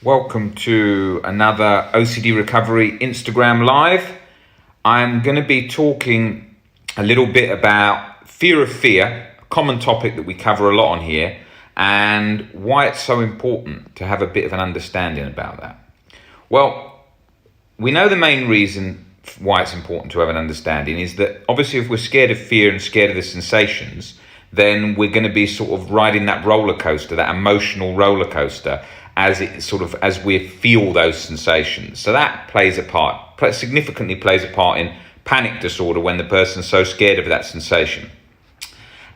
Welcome to another OCD Recovery Instagram Live. I'm going to be talking a little bit about fear of fear, a common topic that we cover a lot on here, and why it's so important to have a bit of an understanding about that. Well, we know the main reason why it's important to have an understanding is that obviously if we're scared of fear and scared of the sensations, then we're going to be sort of riding that roller coaster, that emotional roller coaster, as we feel those sensations. So that significantly plays a part in panic disorder when the person's so scared of that sensation.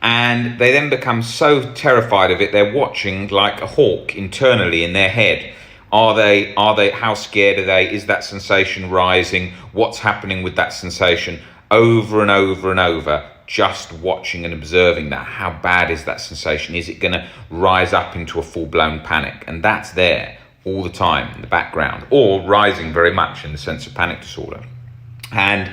And they then become so terrified of it, they're watching like a hawk internally in their head. How scared are they? Is that sensation rising? What's happening with that sensation? Over and over and over, just watching and observing that. How bad is that sensation? Is it going to rise up into a full-blown panic? And that's there all the time in the background, or rising very much in the sense of panic disorder. And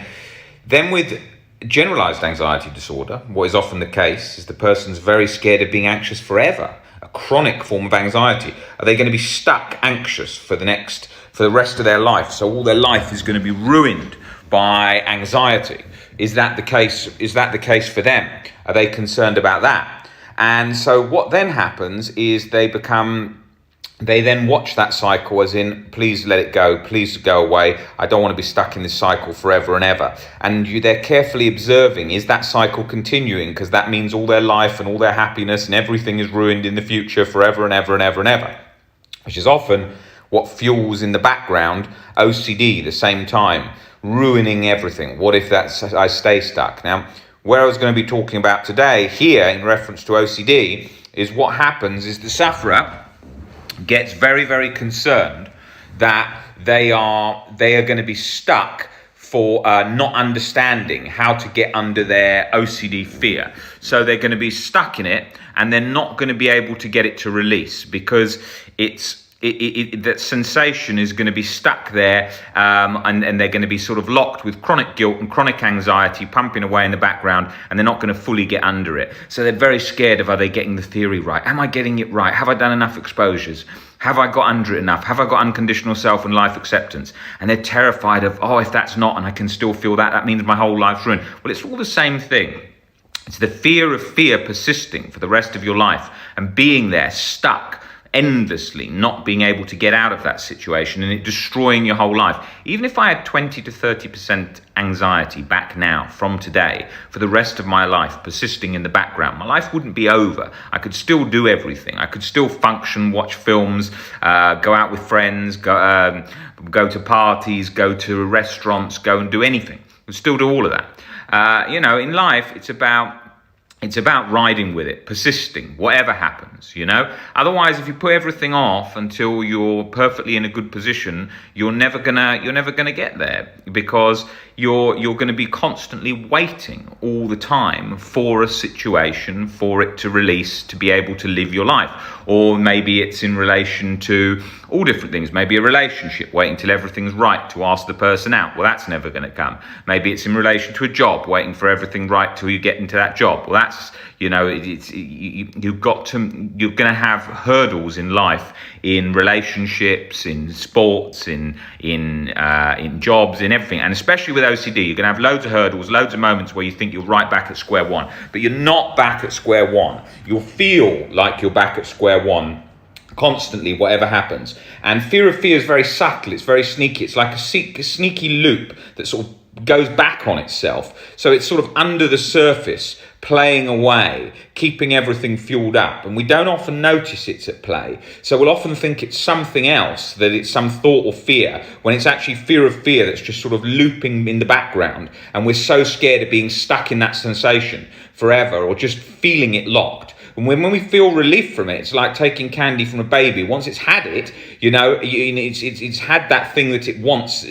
then with generalized anxiety disorder, what is often the case is the person's very scared of being anxious forever. A chronic form of anxiety. Are they going to be stuck anxious for the rest of their life? So all their life is going to be ruined by anxiety. Is that the case? Is that the case for them? Are they concerned about that? And so what then happens is they then watch that cycle as in, please let it go, please go away. I don't want to be stuck in this cycle forever and ever. And they're carefully observing, is that cycle continuing? Because that means all their life and all their happiness and everything is ruined in the future forever and ever and ever and ever. Which is often what fuels in the background OCD, the same time, ruining everything. What if I stay stuck? Now, where I was going to be talking about today here in reference to OCD is what happens is the sufferer gets very, very concerned that they are going to be stuck for not understanding how to get under their OCD fear. So they're going to be stuck in it and they're not going to be able to get it to release because that sensation is going to be stuck there, and they're going to be sort of locked with chronic guilt and chronic anxiety pumping away in the background, and they're not going to fully get under it. So they're very scared of, are they getting the theory right? Am I getting it right? Have I done enough exposures? Have I got under it enough? Have I got unconditional self and life acceptance? And they're terrified of, if that's not, and I can still feel that means my whole life's ruined. Well, it's all the same thing. It's the fear of fear persisting for the rest of your life and being there, stuck, endlessly not being able to get out of that situation and it destroying your whole life. Even if I had 20 to 30% anxiety back now from today for the rest of my life persisting in the background, my life wouldn't be over. I could still do everything. I could still function, watch films, go out with friends, go to parties, go to restaurants, go and do anything. I could still do all of that. In life, it's about riding with it, persisting, whatever happens, Otherwise, if you put everything off until you're perfectly in a good position, you're never gonna get there because you're gonna be constantly waiting all the time for a situation, for it to release, to be able to live your life. Or maybe it's in relation to all different things. Maybe a relationship, waiting till everything's right to ask the person out. Well, that's never going to come. Maybe it's in relation to a job, waiting for everything right till you get into that job. Well, that's, you're going to have hurdles in life, in relationships, in sports, in jobs, in everything. And especially with OCD, you're going to have loads of hurdles, loads of moments where you think you're right back at square one, but you're not back at square one. You'll feel like you're back at square one constantly, whatever happens. And fear of fear is very subtle. It's very sneaky. It's like a sneaky loop that sort of goes back on itself. So it's sort of under the surface, playing away, keeping everything fueled up. And we don't often notice it's at play. So we'll often think it's something else, that it's some thought or fear, when it's actually fear of fear that's just sort of looping in the background. And we're so scared of being stuck in that sensation forever or just feeling it locked. And when we feel relief from it, it's like taking candy from a baby. Once it's had it, it's had that thing that it wants,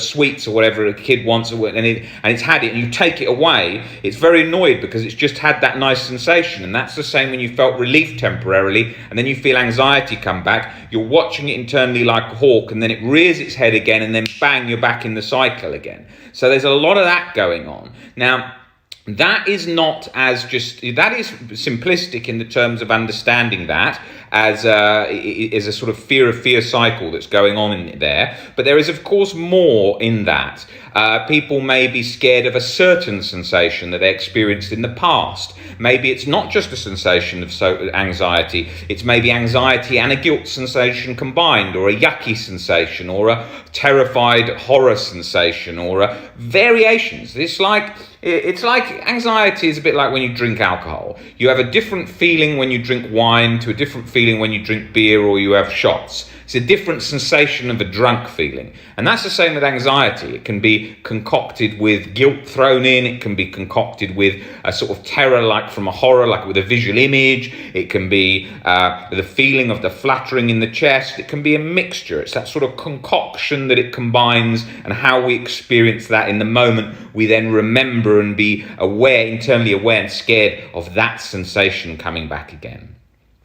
sweets or whatever a kid wants, and it's had it, and you take it away, it's very annoyed because it's just had that nice sensation. And that's the same when you felt relief temporarily, and then you feel anxiety come back. You're watching it internally like a hawk, and then it rears its head again, and then bang, you're back in the cycle again. So there's a lot of that going on. Now, that is simplistic in the terms of understanding that, as is a sort of fear cycle that's going on in there. But there is, of course, more in that. People may be scared of a certain sensation that they experienced in the past. Maybe it's not just a sensation of anxiety, it's maybe anxiety and a guilt sensation combined, or a yucky sensation, or a terrified horror sensation, or variations. It's like anxiety is a bit like when you drink alcohol. You have a different feeling when you drink wine to a different feeling when you drink beer or you have shots. It's a different sensation of a drunk feeling. And that's the same with anxiety. It can be concocted with guilt thrown in. It can be concocted with a sort of terror, like from a horror, like with a visual image. It can be the feeling of the fluttering in the chest. It can be a mixture. It's that sort of concoction that it combines, and how we experience that in the moment. We then remember and be aware, internally aware and scared of that sensation coming back again.